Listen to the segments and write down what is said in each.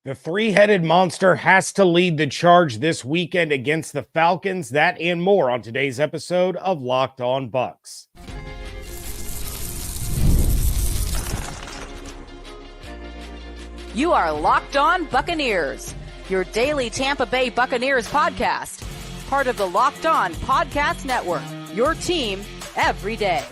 The three-headed monster has to lead the charge this weekend against the Falcons. That and more on today's episode of Locked On Bucs. You are Locked On Buccaneers, your daily Tampa Bay Buccaneers podcast. Part of the Locked On Podcast Network, your team every day.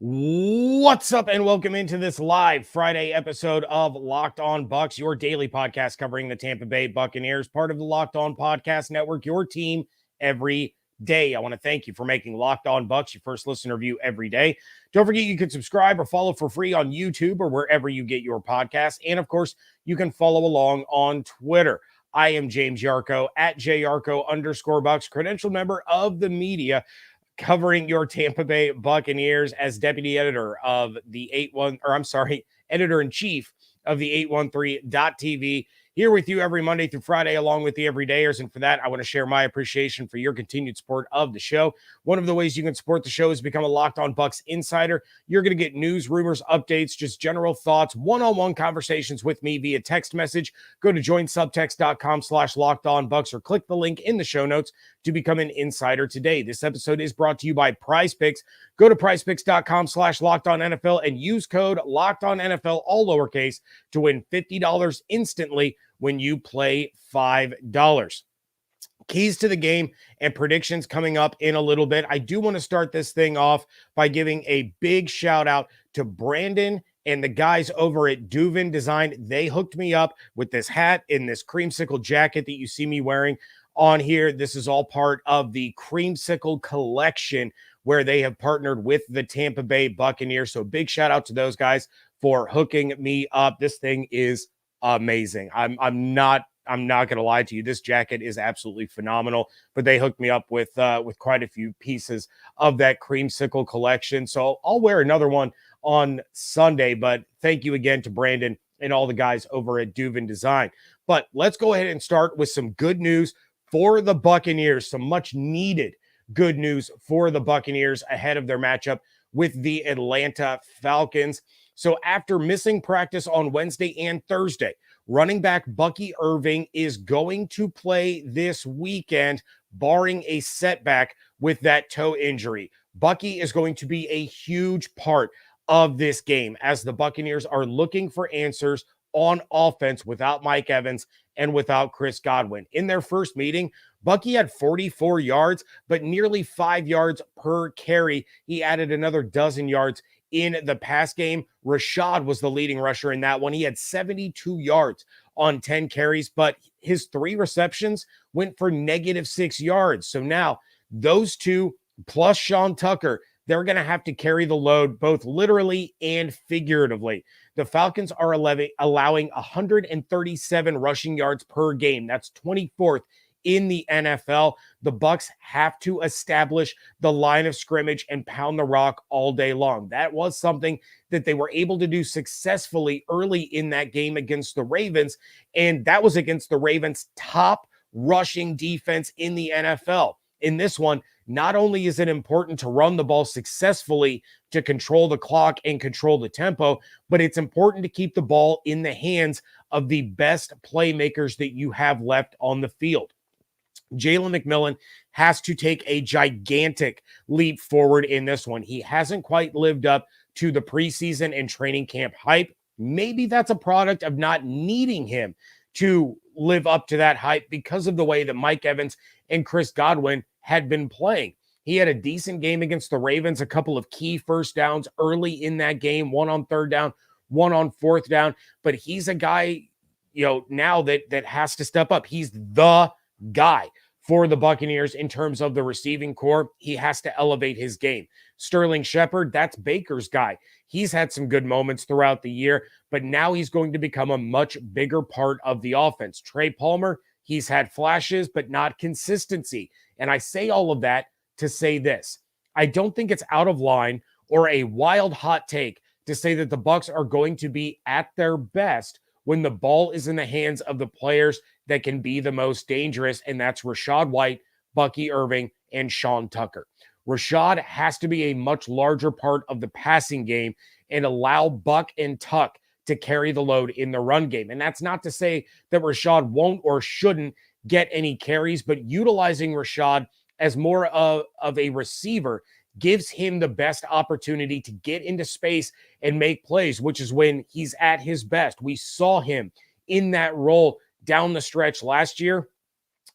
What's up, and welcome into this live Friday episode of Locked On Bucs, your daily podcast covering the Tampa Bay Buccaneers, part of the Locked On Podcast Network, your team every day. I want to thank you for making Locked On Bucs your first listener view every day. Don't forget you can subscribe or follow for free on YouTube or wherever you get your podcasts. And of course, you can follow along on Twitter. I am James Yarcho at JYarcho_Bucs, credentialed member of the media, covering your Tampa Bay Buccaneers as deputy editor of the editor-in-chief of the 813.tv. Here with you every Monday through Friday, along with the everydayers. And for that, I want to share my appreciation for your continued support of the show. One of the ways you can support the show is become a Locked On Bucs insider. You're going to get news, rumors, updates, just general thoughts, one-on-one conversations with me via text message. Go to joinsubtext.com/LockedOnBucs or click the link in the show notes to become an insider today. This episode is brought to you by PrizePicks. Go to prizepicks.com/LockedOnNFL and use code LockedOnNFL, all lowercase, to win $50 instantly when you play $5. Keys to the game and predictions coming up in a little bit. I do want to start this thing off by giving a big shout out to Brandon and the guys over at Duvin Design. They hooked me up with this hat and this creamsicle jacket that you see me wearing on here. This is all part of the creamsicle collection where they have partnered with the Tampa Bay Buccaneers. So big shout out to those guys for hooking me up. This thing is amazing. I'm not going to lie to you. This jacket is absolutely phenomenal, but they hooked me up with quite a few pieces of that creamsicle collection. So I'll wear another one on Sunday, but thank you again to Brandon and all the guys over at Duvin Design. But let's go ahead and start with some good news for the Buccaneers, some much needed good news for the Buccaneers ahead of their matchup with the Atlanta Falcons. So after missing practice on Wednesday and Thursday, running back Bucky Irving is going to play this weekend, barring a setback with that toe injury. Bucky is going to be a huge part of this game as the Buccaneers are looking for answers on offense without Mike Evans and without Chris Godwin. In their first meeting, Bucky had 44 yards, but nearly 5 yards per carry. He added another dozen yards in the pass game. Rachaad was the leading rusher in that one. He had 72 yards on 10 carries, but his 3 receptions went for -6 yards. So now those two plus Sean Tucker, they're going to have to carry the load both literally and figuratively. The Falcons are allowing 137 rushing yards per game. That's 24th in the NFL. The Bucs have to establish the line of scrimmage and pound the rock all day long. That was something that they were able to do successfully early in that game against the Ravens, and that was against the Ravens' top rushing defense in the NFL. In this one, not only is it important to run the ball successfully to control the clock and control the tempo, but it's important to keep the ball in the hands of the best playmakers that you have left on the field. Jalen McMillan has to take a gigantic leap forward in this one. He hasn't quite lived up to the preseason and training camp hype. Maybe that's a product of not needing him to live up to that hype because of the way that Mike Evans and Chris Godwin had been playing. He had a decent game against the Ravens, a couple of key first downs early in that game, one on third down, one on fourth down, but he's a guy, now that has to step up. He's the guy for the Buccaneers in terms of the receiving core. He has to elevate his game. Sterling Shepard, that's Baker's guy. He's had some good moments throughout the year, but now he's going to become a much bigger part of the offense. Trey Palmer, he's had flashes, but not consistency. And I say all of that to say this. I don't think it's out of line or a wild hot take to say that the Bucs are going to be at their best when the ball is in the hands of the players that can be the most dangerous, and that's Rachaad White, Bucky Irving, and Sean Tucker. Rachaad has to be a much larger part of the passing game and allow Buck and Tuck to carry the load in the run game. And that's not to say that Rachaad won't or shouldn't get any carries, but utilizing Rachaad as more of a receiver gives him the best opportunity to get into space and make plays, which is when he's at his best. We saw him in that role down the stretch last year.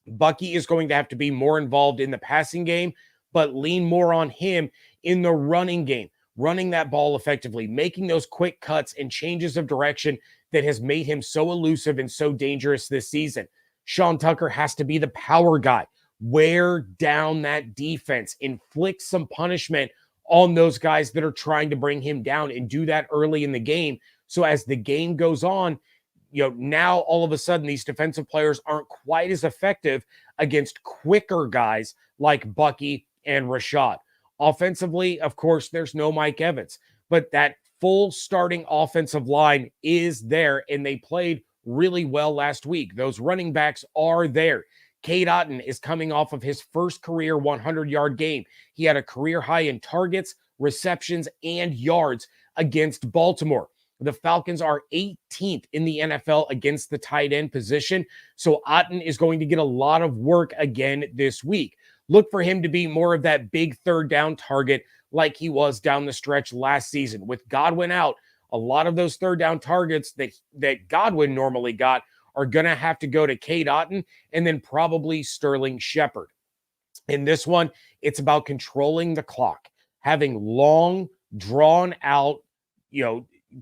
Bucky is going to have to be more involved in the passing game, but lean more on him in the running game, running that ball effectively, making those quick cuts and changes of direction that has made him so elusive and so dangerous this season. Sean Tucker has to be the power guy, wear down that defense, inflict some punishment on those guys that are trying to bring him down, and do that early in the game. So as the game goes on, now all of a sudden these defensive players aren't quite as effective against quicker guys like Bucky and Rachaad. Offensively, of course, there's no Mike Evans, but that full starting offensive line is there, and they played really well last week. Those running backs are there. Cade Otton is coming off of his first career 100-yard game. He had a career high in targets, receptions, and yards against Baltimore. The Falcons are 18th in the NFL against the tight end position, so Otton is going to get a lot of work again this week. Look for him to be more of that big third down target like he was down the stretch last season. With Godwin out, a lot of those third down targets that Godwin normally got are going to have to go to Cade Otton and then probably Sterling Shepard. In this one, it's about controlling the clock, having long, drawn out,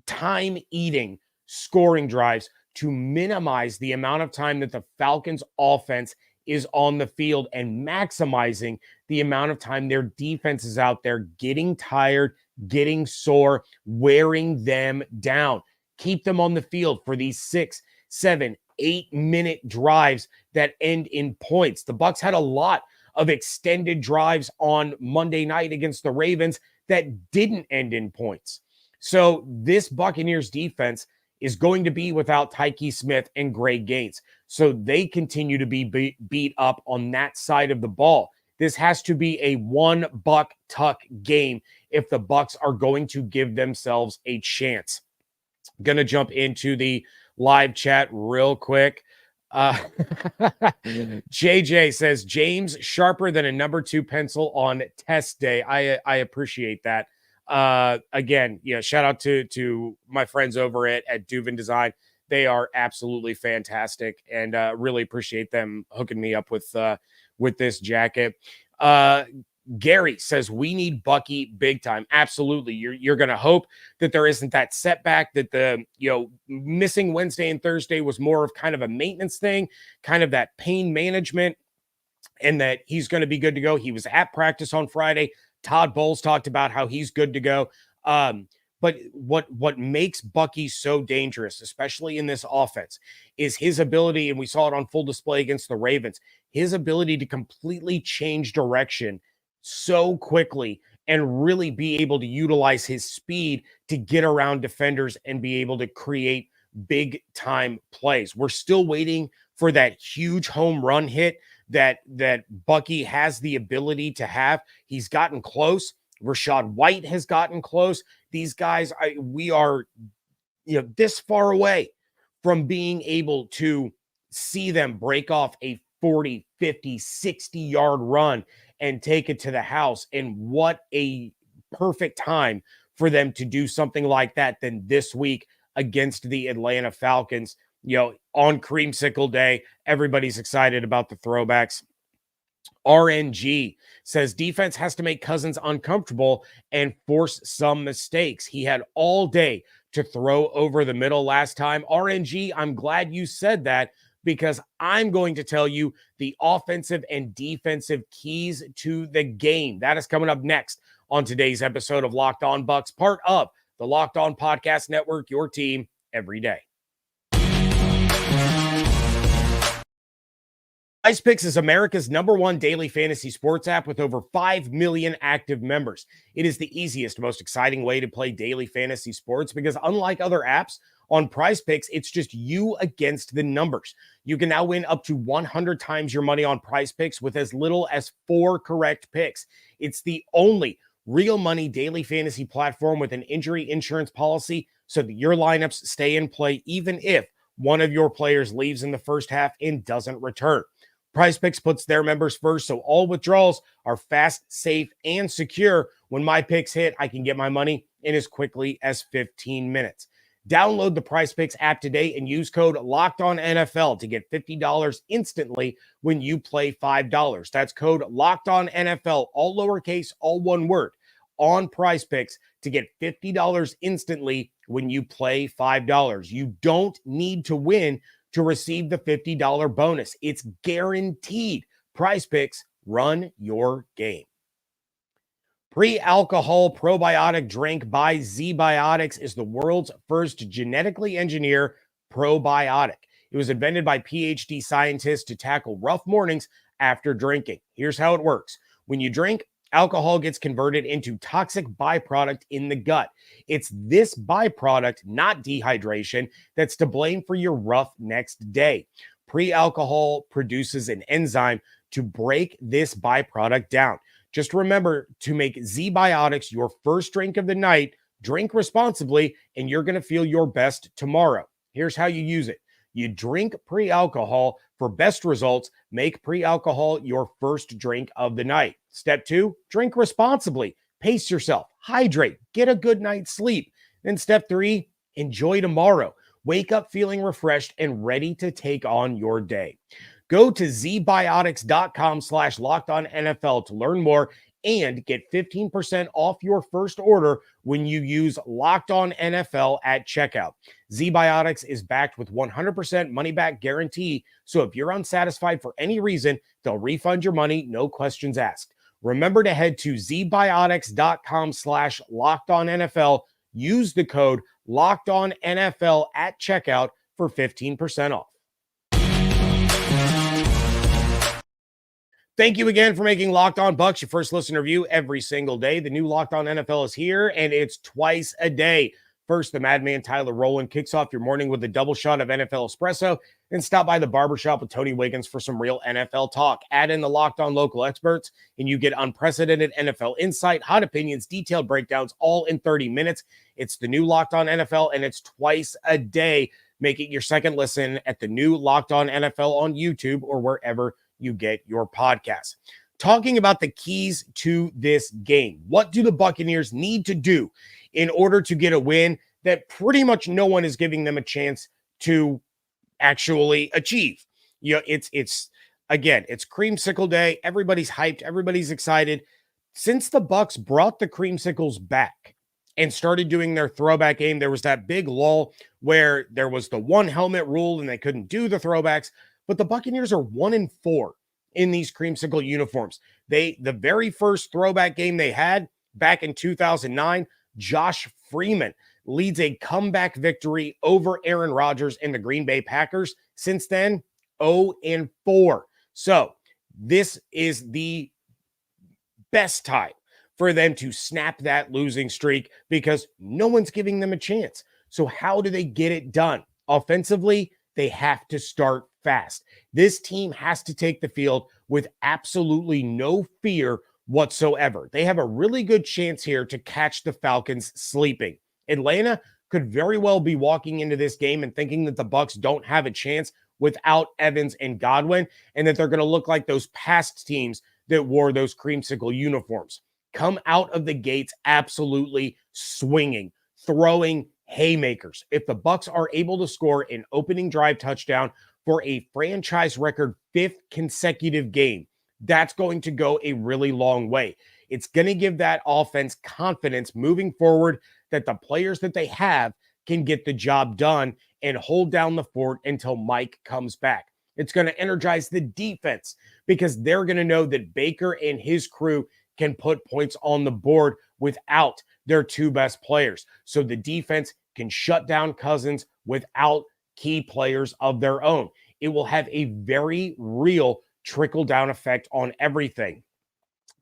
time-eating scoring drives to minimize the amount of time that the Falcons offense is on the field and maximizing the amount of time their defense is out there getting tired, getting sore, wearing them down. Keep them on the field for these 6, 7, 8-minute drives that end in points. The Bucs had a lot of extended drives on Monday night against the Ravens that didn't end in points. So this Buccaneers defense is going to be without Tyke Smith and Greg Gaines. So they continue to be beat up on that side of the ball. This has to be a one buck tuck game if the Bucs are going to give themselves a chance. Going to jump into the live chat real quick. JJ says, James sharper than a number 2 pencil on test day. I appreciate that. Again, shout out to my friends over at Duvin Design. They are absolutely fantastic, and really appreciate them hooking me up with this jacket. Gary says, we need Bucky big time. Absolutely. You're going to hope that there isn't that setback, that the, missing Wednesday and Thursday was more of kind of a maintenance thing, kind of that pain management, and that he's going to be good to go. He was at practice on Friday. Todd Bowles talked about how he's good to go. But what makes Bucky so dangerous, especially in this offense, is his ability, and we saw it on full display against the Ravens, his ability to completely change direction so quickly and really be able to utilize his speed to get around defenders and be able to create big time plays. We're still waiting for that huge home run hit that Bucky has the ability to have. He's gotten close. Rachaad White has gotten close. These guys, we are this far away from being able to see them break off a 40, 50, 60-yard run and take it to the house. And what a perfect time for them to do something like that than this week against the Atlanta Falcons. On Creamsicle Day, everybody's excited about the throwbacks. RNG says defense has to make Cousins uncomfortable and force some mistakes. He had all day to throw over the middle last time. RNG, I'm glad you said that, because I'm going to tell you the offensive and defensive keys to the game. That is coming up next on today's episode of Locked On Bucs, part of the Locked On Podcast Network, your team every day. PrizePicks is America's #1 daily fantasy sports app with over 5 million active members. It is the easiest, most exciting way to play daily fantasy sports because unlike other apps, on PrizePicks, it's just you against the numbers. You can now win up to 100 times your money on PrizePicks with as little as 4 correct picks. It's the only real money daily fantasy platform with an injury insurance policy so that your lineups stay in play even if one of your players leaves in the first half and doesn't return. PrizePicks puts their members first, so all withdrawals are fast, safe, and secure. When my picks hit, I can get my money in as quickly as 15 minutes. Download the PrizePicks app today and use code LOCKEDONNFL to get $50 instantly when you play $5. That's code LOCKEDONNFL, all lowercase, all one word, on PrizePicks to get $50 instantly when you play $5. You don't need to win to receive the $50 bonus. It's guaranteed. PrizePicks, run your game. Pre-alcohol probiotic drink by ZBiotics is the world's first genetically engineered probiotic. It was invented by PhD scientists to tackle rough mornings after drinking. Here's how it works. When you drink, alcohol gets converted into toxic byproduct in the gut. It's this byproduct, not dehydration, that's to blame for your rough next day. Pre-alcohol produces an enzyme to break this byproduct down. Just remember to make ZBiotics your first drink of the night. Drink responsibly, and you're going to feel your best tomorrow. Here's how you use it. You drink pre-alcohol for best results. Make pre-alcohol your first drink of the night. Step 2, drink responsibly. Pace yourself, hydrate, get a good night's sleep. Then step 3, enjoy tomorrow. Wake up feeling refreshed and ready to take on your day. Go to zbiotics.com/LockedOnNFL to learn more and get 15% off your first order when you use Locked On NFL at checkout. ZBiotics is backed with 100% money-back guarantee, so if you're unsatisfied for any reason, they'll refund your money, no questions asked. Remember to head to zbiotics.com/LockedOnNFL. Use the code LockedOnNFL at checkout for 15% off. Thank you again for making Locked On Bucs your first listen review every single day. The new Locked On NFL is here, and it's twice a day. First, the madman Tyler Rowland kicks off your morning with a double shot of NFL espresso, then stop by the barbershop with Tony Wiggins for some real NFL talk. Add in the Locked On local experts, and you get unprecedented NFL insight, hot opinions, detailed breakdowns, all in 30 minutes. It's the new Locked On NFL, and it's twice a day. Make it your second listen at the new Locked On NFL on YouTube or wherever you get your podcasts. Talking about the keys to this game. What do the Buccaneers need to do in order to get a win that pretty much no one is giving them a chance to actually achieve? You know, it's creamsicle day. Everybody's hyped. Everybody's excited. Since the Bucs brought the creamsicles back and started doing their throwback game, there was that big lull where there was the one helmet rule and they couldn't do the throwbacks. But the Buccaneers are 1-4 in these creamsicle uniforms. The very first throwback game they had back in 2009, Josh Freeman leads a comeback victory over Aaron Rodgers and the Green Bay Packers. Since then, 0-4. So this is the best time for them to snap that losing streak because no one's giving them a chance. So how do they get it done? Offensively, they have to start fast. This team has to take the field with absolutely no fear whatsoever. They have a really good chance here to catch the Falcons sleeping. Atlanta could very well be walking into this game and thinking that the Bucs don't have a chance without Evans and Godwin, and that they're going to look like those past teams that wore those creamsicle uniforms. Come out of the gates absolutely swinging, throwing haymakers. If the Bucs are able to score an opening drive touchdown for a franchise record 5th consecutive game, that's going to go a really long way. It's going to give that offense confidence moving forward that the players that they have can get the job done and hold down the fort until Mike comes back. It's going to energize the defense because they're going to know that Baker and his crew can put points on the board without their two best players. So the defense can shut down Cousins without key players of their own. It will have a very real trickle-down effect on everything.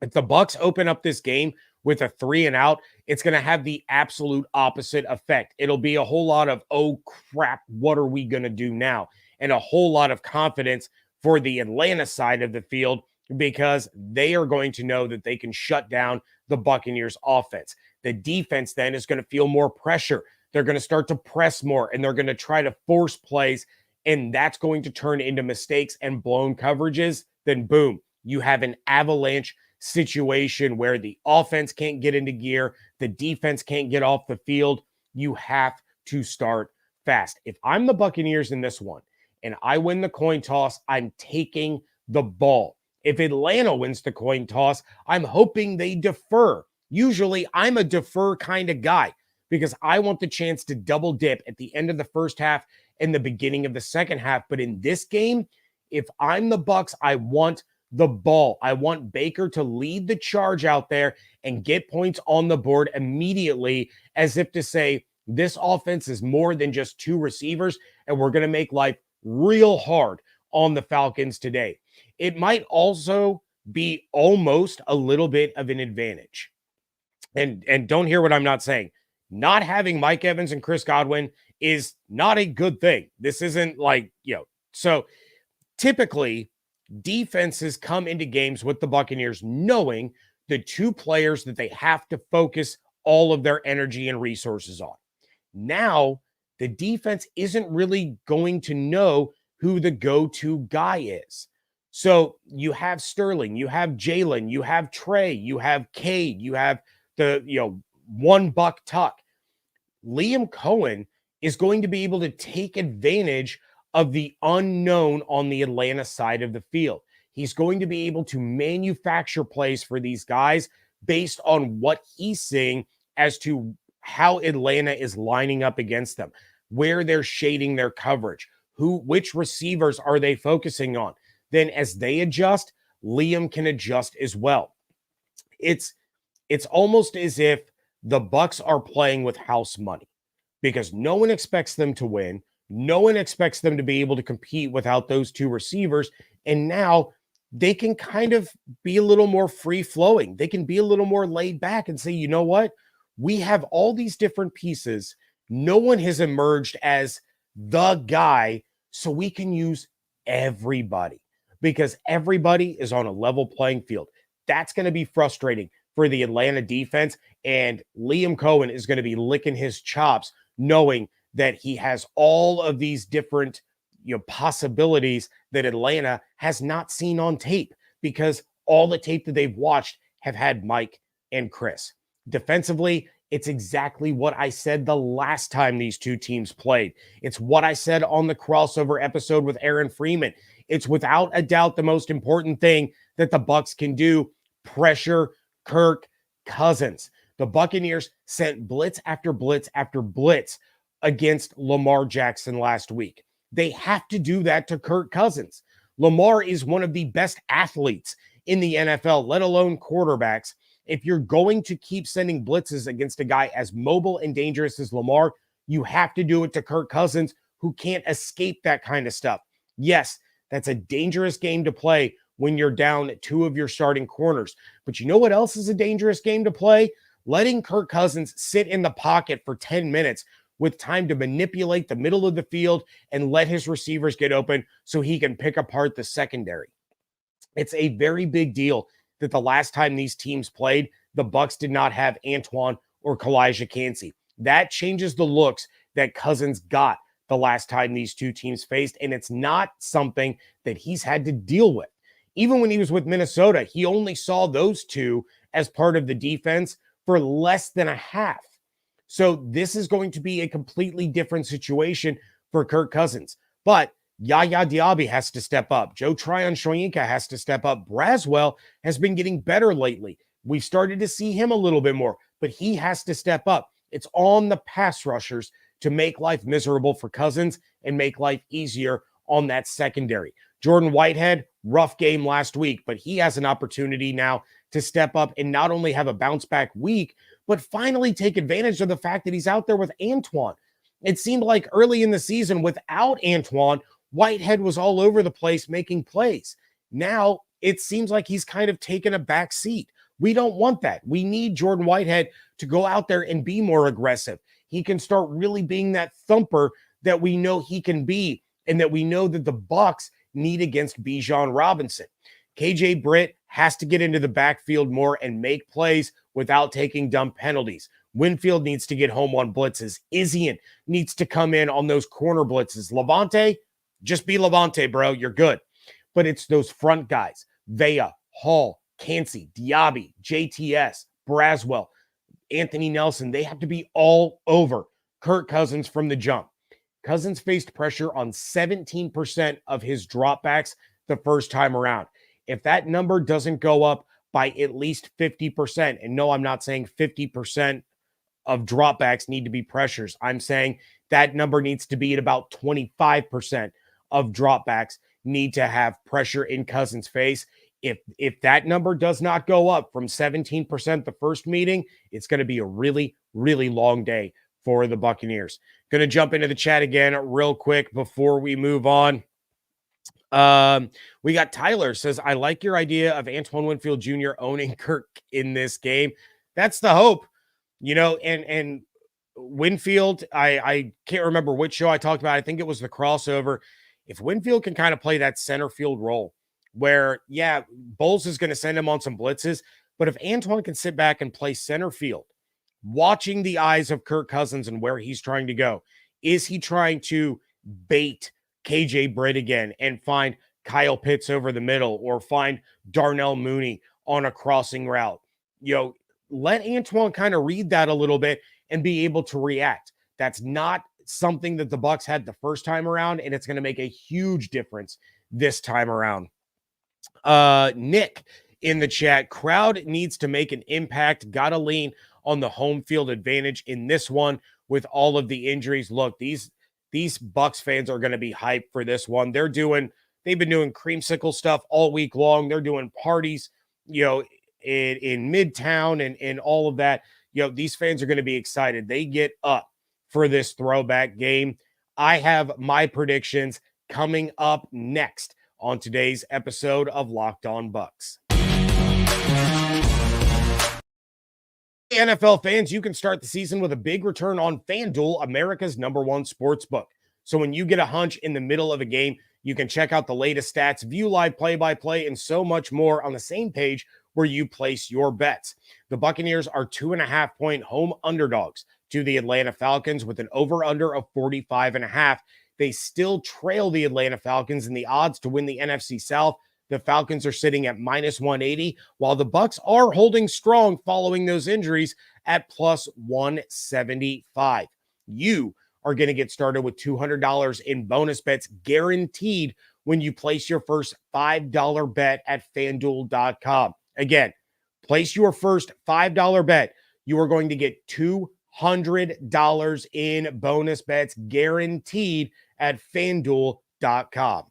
If the Bucs open up this game with a 3-and-out, it's going to have the absolute opposite effect. It'll be a whole lot of, oh crap, what are we going to do now? And a whole lot of confidence for the Atlanta side of the field because they are going to know that they can shut down the Buccaneers offense. The defense then is going to feel more pressure They're going to start to press more, and they're going to try to force plays, and that's going to turn into mistakes and blown coverages. Then boom, you have an avalanche situation where the offense can't get into gear, the defense can't get off the field. You have to start fast. If I'm the Buccaneers in this one and I win the coin toss, I'm taking the ball. If Atlanta wins the coin toss, I'm hoping they defer. Usually I'm a defer kind of guy because I want the chance to double dip at the end of the first half and the beginning of the second half. But in this game, if I'm the Bucs, I want the ball. I want Baker to lead the charge out there and get points on the board immediately, as if to say, this offense is more than just two receivers, and we're going to make life real hard on the Falcons today. It might also be almost a little bit of an advantage. And don't hear what I'm not saying. Not having Mike Evans and Chris Godwin is not a good thing. This isn't like, so typically defenses come into games with the Buccaneers knowing the two players that they have to focus all of their energy and resources on. Now, the defense isn't really going to know who the go-to guy is. So you have Sterling, you have Jalen, you have Trey, you have Cade, you have the, one buck tuck. Liam Coen is going to be able to take advantage of the unknown on the Atlanta side of the field. He's going to be able to manufacture plays for these guys based on what he's seeing as to how Atlanta is lining up against them, where they're shading their coverage, which receivers are they focusing on. Then as they adjust, Liam can adjust as well. It's almost as if the Bucs are playing with house money because no one expects them to win. No one expects them to be able to compete without those two receivers. And now they can kind of be a little more free-flowing. They can be a little more laid back and say, you know what? We have all these different pieces. No one has emerged as the guy, so we can use everybody because everybody is on a level playing field. That's going to be frustrating for the Atlanta defense, and Liam Coen is going to be licking his chops knowing that he has all of these different possibilities that Atlanta has not seen on tape because all the tape that they've watched have had Mike and Chris. Defensively, it's exactly what I said the last time these two teams played. It's what I said on the crossover episode with Aaron Freeman. It's without a doubt the most important thing that the Bucs can do: pressure Kirk Cousins. The Buccaneers sent blitz after blitz after blitz against Lamar Jackson last week. They have to do that to Kirk Cousins. Lamar is one of the best athletes in the NFL, let alone quarterbacks. If you're going to keep sending blitzes against a guy as mobile and dangerous as Lamar, you have to do it to Kirk Cousins, who can't escape that kind of stuff. Yes, that's a dangerous game to play when you're down two of your starting corners. But you know what else is a dangerous game to play? Letting Kirk Cousins sit in the pocket for 10 minutes with time to manipulate the middle of the field and let his receivers get open so he can pick apart the secondary. It's a very big deal that the last time these teams played, the Bucs did not have Antoine or Kalijah Kancey. That changes the looks that Cousins got the last time these two teams faced, and it's not something that he's had to deal with. Even when he was with Minnesota, he only saw those two as part of the defense for less than a half. So this is going to be a completely different situation for Kirk Cousins. But Yaya Diaby has to step up. Joe Tryon-Shoyinka has to step up. Braswell has been getting better lately. We've started to see him a little bit more, but he has to step up. It's on the pass rushers to make life miserable for Cousins and make life easier on that secondary. Jordan Whitehead, rough game last week, but he has an opportunity now to step up and not only have a bounce back week, but finally take advantage of the fact that he's out there with Antoine. It seemed like early in the season without Antoine, Whitehead was all over the place making plays. Now it seems like he's kind of taken a back seat. We don't want that. We need Jordan Whitehead to go out there and be more aggressive. He can start really being that thumper that we know he can be and that we know that the Bucs need against Bijan Robinson. KJ Britt has to get into the backfield more and make plays without taking dumb penalties. Winfield needs to get home on blitzes. Isian needs to come in on those corner blitzes. Levante, just be Levante, bro. You're good. But it's those front guys, Vea, Hall, Cansey, Diaby, JTS, Braswell, Anthony Nelson. They have to be all over Kirk Cousins from the jump. Cousins faced pressure on 17% of his dropbacks the first time around. If that number doesn't go up by at least 50%, and no, I'm not saying 50% of dropbacks need to be pressures. I'm saying that number needs to be at about 25% of dropbacks need to have pressure in Cousins' face. If that number does not go up from 17% the first meeting, it's going to be a really, really long day for the Buccaneers. Going to jump into the chat again real quick before we move on. We got Tyler says, I like your idea of Antoine Winfield Jr. owning Kirk in this game. That's the hope, and Winfield, I can't remember which show I talked about. I think it was the crossover. If Winfield can kind of play that center field role where, Bowles is going to send him on some blitzes, but if Antoine can sit back and play center field, watching the eyes of Kirk Cousins and where he's trying to go, is he trying to bait KJ Britt again and find Kyle Pitts over the middle or find Darnell Mooney on a crossing route? Let Antoine kind of read that a little bit and be able to react. That's not something that the Bucs had the first time around, and it's going to make a huge difference this time around. Nick in the chat, crowd needs to make an impact. Got to lean on the home field advantage in this one with all of the injuries. Look, these Bucs fans are going to be hyped for this one. They've been doing creamsicle stuff all week long. They're doing parties, in Midtown and all of that. These fans are going to be excited. They get up for this throwback game. I have my predictions coming up next on today's episode of Locked On Bucs. NFL fans, you can start the season with a big return on FanDuel, America's #1 sports book. So when you get a hunch in the middle of a game, you can check out the latest stats, view live play-by-play, and so much more on the same page where you place your bets. The Buccaneers are 2.5-point home underdogs to the Atlanta Falcons with an over-under of 45.5. They still trail the Atlanta Falcons in the odds to win the NFC South. The Falcons are sitting at -180, while the Bucs are holding strong following those injuries at +175. You are going to get started with $200 in bonus bets guaranteed when you place your first $5 bet at FanDuel.com. Again, place your first $5 bet. You are going to get $200 in bonus bets guaranteed at FanDuel.com.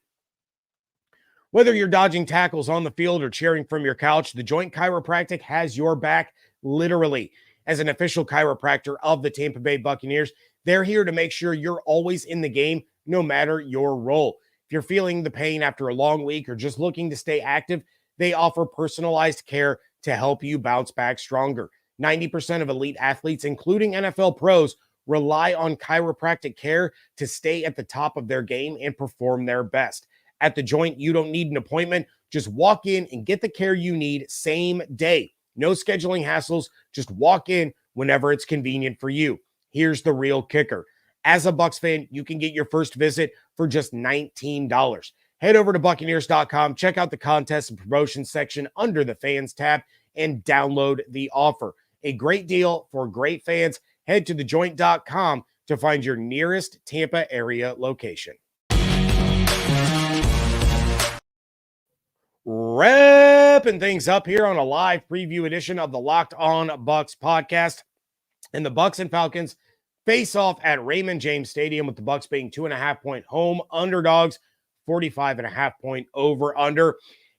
Whether you're dodging tackles on the field or cheering from your couch, The Joint Chiropractic has your back, literally. As an official chiropractor of the Tampa Bay Buccaneers, they're here to make sure you're always in the game, no matter your role. If you're feeling the pain after a long week or just looking to stay active, they offer personalized care to help you bounce back stronger. 90% of elite athletes, including NFL pros, rely on chiropractic care to stay at the top of their game and perform their best. At The Joint, you don't need an appointment. Just walk in and get the care you need same day. No scheduling hassles. Just walk in whenever it's convenient for you. Here's the real kicker. As a Bucs fan, you can get your first visit for just $19. Head over to Buccaneers.com, check out the contest and promotion section under the fans tab, and download the offer. A great deal for great fans. Head to thejoint.com to find your nearest Tampa area location. Wrapping things up here on a live preview edition of the Locked On Bucs podcast. And the Bucs and Falcons face off at Raymond James Stadium, with the Bucs being 2.5-point home underdogs, 45.5-point over-under.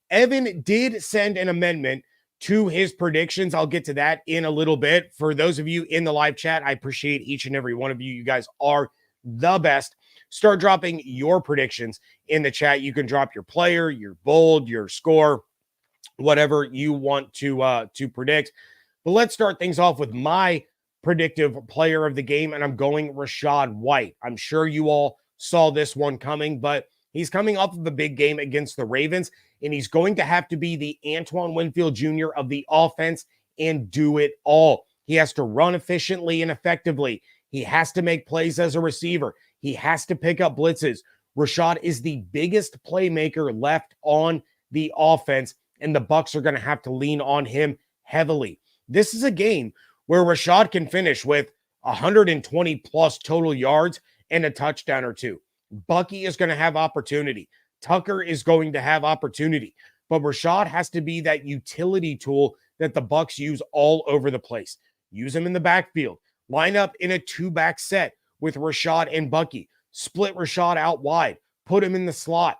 Evan did send an amendment to his predictions. I'll get to that in a little bit. For those of you in the live chat, I appreciate each and every one of you. You guys are the best. Start dropping your predictions in the chat. You can drop your player, your bold, your score, whatever you want to predict. But let's start things off with my predictive player of the game, and I'm going Rachaad White. I'm sure you all saw this one coming, but he's coming off of a big game against the Ravens, and he's going to have to be the Antoine Winfield Jr. of the offense and do it all. He has to run efficiently and effectively. He has to make plays as a receiver. He has to pick up blitzes. Rachaad is the biggest playmaker left on the offense, and the Bucs are going to have to lean on him heavily. This is a game where Rachaad can finish with 120 plus total yards and a touchdown or two. Bucky is going to have opportunity. Tucker is going to have opportunity. But Rachaad has to be that utility tool that the Bucs use all over the place. Use him in the backfield. Line up in a two-back set with Rachaad and Bucky. Split Rachaad out wide. Put him in the slot.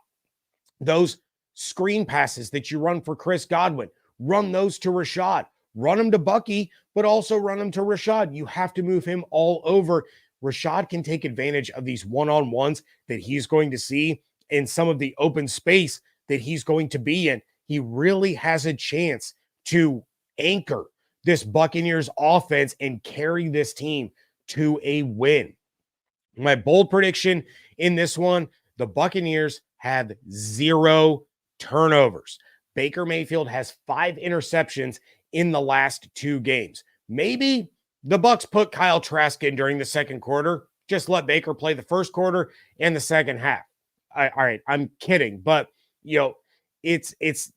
Those screen passes that you run for Chris Godwin, run those to Rachaad. Run them to Bucky, but also run them to Rachaad. You have to move him all over. Rachaad can take advantage of these one-on-ones that he's going to see in some of the open space that he's going to be in. He really has a chance to anchor this Buccaneers offense and carry this team to a win. My bold prediction in this one, the Buccaneers have 0 turnovers. Baker Mayfield has 5 interceptions in the last 2 games. Maybe the Bucs put Kyle Trask in during the second quarter. Just let Baker play the first quarter and the second half. All right, I'm kidding, but it's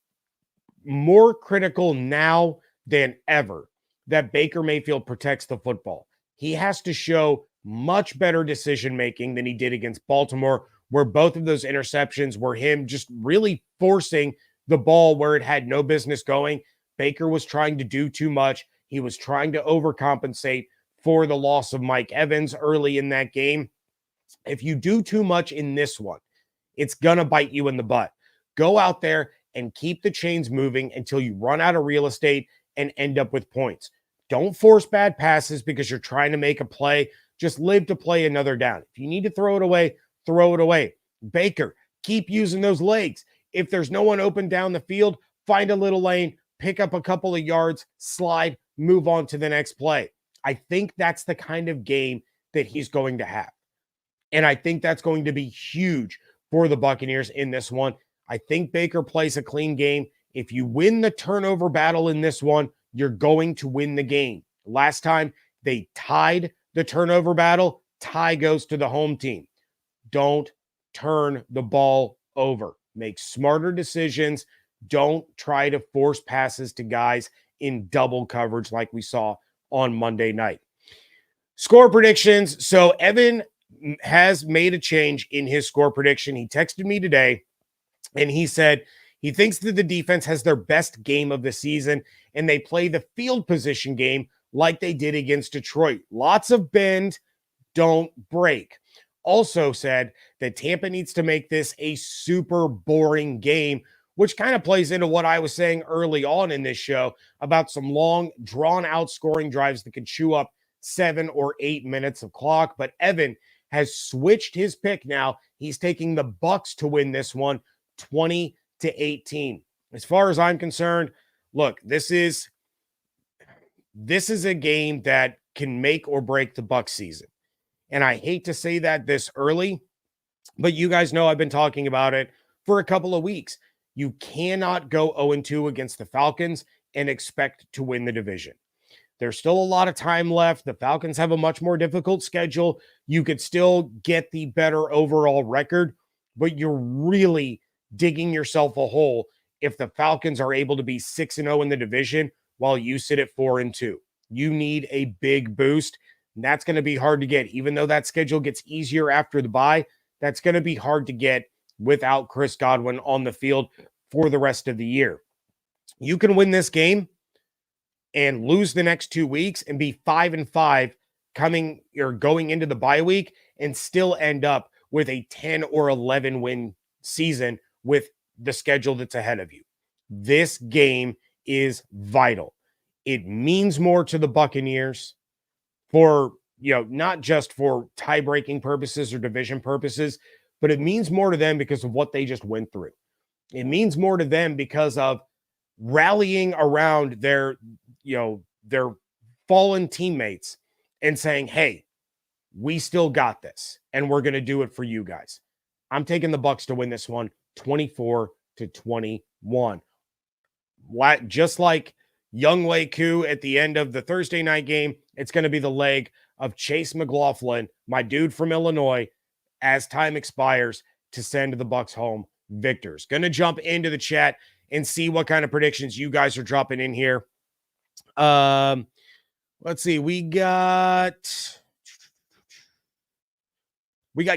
more critical now than ever that Baker Mayfield protects the football. He has to show much better decision-making than he did against Baltimore, where both of those interceptions were him just really forcing the ball where it had no business going. Baker was trying to do too much. He was trying to overcompensate for the loss of Mike Evans early in that game. If you do too much in this one, it's going to bite you in the butt. Go out there and keep the chains moving until you run out of real estate and end up with points. Don't force bad passes because you're trying to make a play. Just live to play another down. If you need to throw it away, throw it away. Baker, keep using those legs. If there's no one open down the field, find a little lane, pick up a couple of yards, slide, move on to the next play. I think that's the kind of game that he's going to have. And I think that's going to be huge for the Buccaneers in this one. I think Baker plays a clean game. If you win the turnover battle in this one, you're going to win the game. Last time they tied the turnover battle, tie goes to the home team. Don't turn the ball over. Make smarter decisions. Don't try to force passes to guys in double coverage like we saw on Monday night. Score predictions. So Evan has made a change in his score prediction. He texted me today and he said he thinks that the defense has their best game of the season and they play the field position game like they did against Detroit. Lots of bend, don't break. Also said that Tampa needs to make this a super boring game, which kind of plays into what I was saying early on in this show about some long, drawn-out scoring drives that could chew up 7 or 8 minutes of clock. But Evan has switched his pick now. He's taking the Bucs to win this one, 20-18. As far as I'm concerned, look, this is a game that can make or break the Bucs season. And I hate to say that this early, but you guys know I've been talking about it for a couple of weeks. You cannot go 0-2 against the Falcons and expect to win the division. There's still a lot of time left. The Falcons have a much more difficult schedule. You could still get the better overall record, but you're really digging yourself a hole if the Falcons are able to be 6-0 in the division while you sit at 4-2. You need a big boost. And that's going to be hard to get. Even though that schedule gets easier after the bye, that's going to be hard to get without Chris Godwin on the field for the rest of the year. You can win this game and lose the next 2 weeks and be 5-5 going into the bye week and still end up with a 10 or 11 win season with the schedule that's ahead of you. This game is vital. It means more to the Buccaneers for, not just for tie-breaking purposes or division purposes, but it means more to them because of what they just went through. It means more to them because of rallying around their fallen teammates and saying, hey, we still got this and we're going to do it for you guys. I'm taking the Bucs to win this one 24-21. Just like Younghoe Koo at the end of the Thursday night game. It's going to be the leg of Chase McLaughlin, my dude from Illinois, as time expires to send the Bucs home victors. Going to jump into the chat and see what kind of predictions you guys are dropping in here. Let's see. We got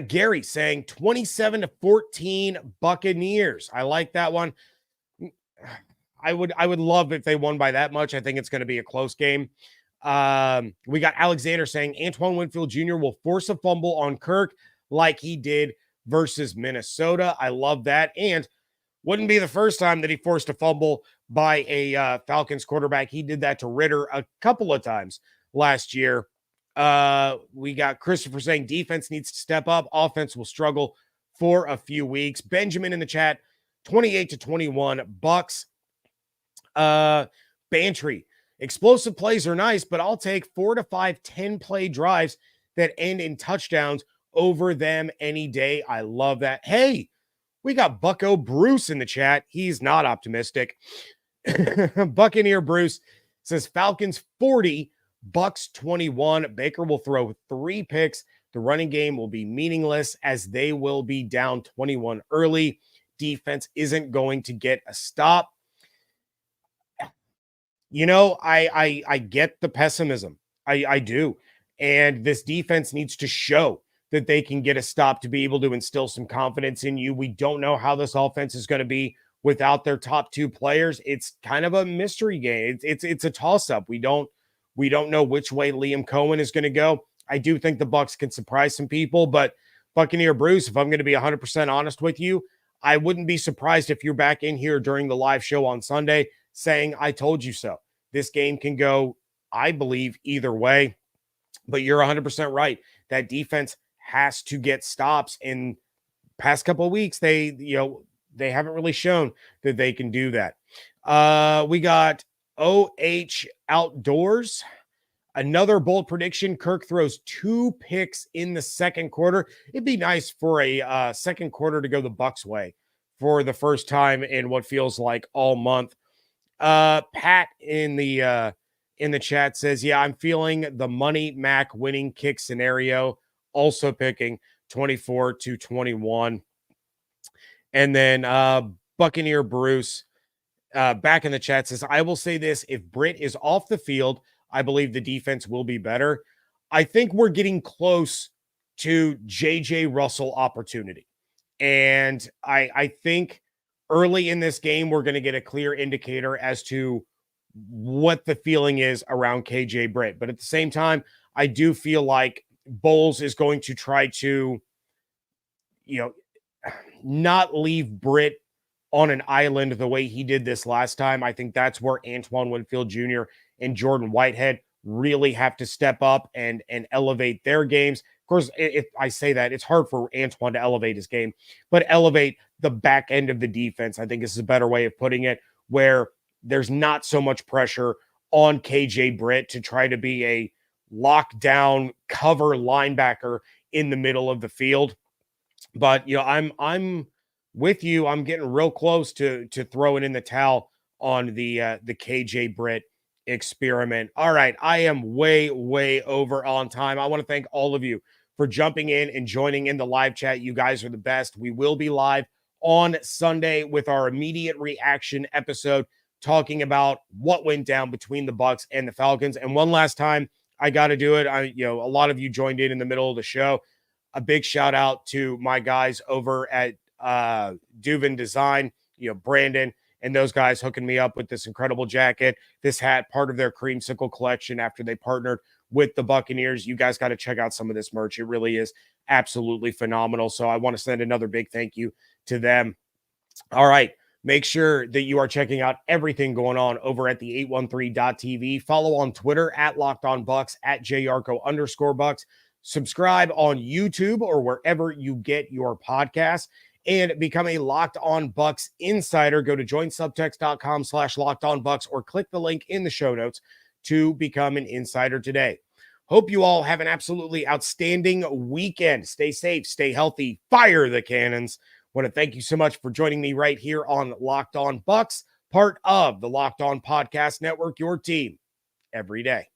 Gary saying 27-14 Buccaneers. I like that one. I would love if they won by that much. I think it's going to be a close game. We got Alexander saying Antoine Winfield Jr. will force a fumble on Kirk like he did versus Minnesota. I love that. And wouldn't be the first time that he forced a fumble by a Falcons quarterback. He did that to Ritter a couple of times last year. We got Christopher saying defense needs to step up. Offense will struggle for a few weeks. Benjamin in the chat, 28-21 Bucks. Bantry, explosive plays are nice, but I'll take 4 to 5 10-play drives that end in touchdowns over them any day. I love that. Hey, we got Bucko Bruce in the chat. He's not optimistic. Buccaneer Bruce says Falcons 40, Bucks 21. Baker will throw 3 picks. The running game will be meaningless as they will be down 21 early. Defense isn't going to get a stop. You know, I get the pessimism. I do. And this defense needs to show that they can get a stop to be able to instill some confidence in you. We don't know how this offense is going to be without their top 2 players. It's kind of a mystery game. It's a toss-up. We don't know which way Liam Coen is going to go. I do think the Bucs can surprise some people, but Buccaneer Bruce, if I'm going to be 100% honest with you, I wouldn't be surprised if you're back in here during the live show on Sunday saying, I told you so. This game can go, I believe, either way, but you're 100% right. That defense has to get stops. In past couple of weeks, they haven't really shown that they can do that. We got OH Outdoors. Another bold prediction. Kirk throws 2 picks in the second quarter. It'd be nice for a second quarter to go the Bucs way for the first time in what feels like all month. Pat in the chat says, yeah, I'm feeling the Money Mac winning kick scenario, also picking 24-21. And then Buccaneer Bruce back in the chat says, I will say this, if Britt is off the field, I believe the defense will be better. I think we're getting close to JJ Russell opportunity. And I think early in this game, we're going to get a clear indicator as to what the feeling is around KJ Britt. But at the same time, I do feel like Bowles is going to try to, not leave Britt on an island the way he did this last time. I think that's where Antoine Winfield Jr. and Jordan Whitehead really have to step up and elevate their games. Of course, if I say that, it's hard for Antoine to elevate his game, but elevate the back end of the defense. I think this is a better way of putting it, where there's not so much pressure on KJ Britt to try to be a lockdown cover linebacker in the middle of the field. But, I'm with you. I'm getting real close to throwing in the towel on the KJ Britt experiment. All right. I am way over on time. I want to thank all of you for jumping in and joining in the live chat. You guys are the best. We will be live on Sunday with our immediate reaction episode talking about what went down between the Bucs and the Falcons. And one last time, I got to do it. A lot of you joined in the middle of the show. A big shout out to my guys over at Duvin Design, Brandon and those guys hooking me up with this incredible jacket, this hat, part of their creamsicle collection after they partnered with the Buccaneers. You guys got to check out some of this merch. It really is absolutely phenomenal. So I want to send another big thank you to them. All right. Make sure that you are checking out everything going on over at the 813.tv. Follow on Twitter at Locked On Bucs, at @JYarcho_Bucs. Subscribe on YouTube or wherever you get your podcasts, and become a Locked On Bucs insider. Go to joinsubtext.com/LockedOnBucs or click the link in the show notes to become an insider today. Hope you all have an absolutely outstanding weekend. Stay safe, stay healthy, fire the cannons. Want to thank you so much for joining me right here on Locked On Bucs, part of the Locked On Podcast Network, your team every day.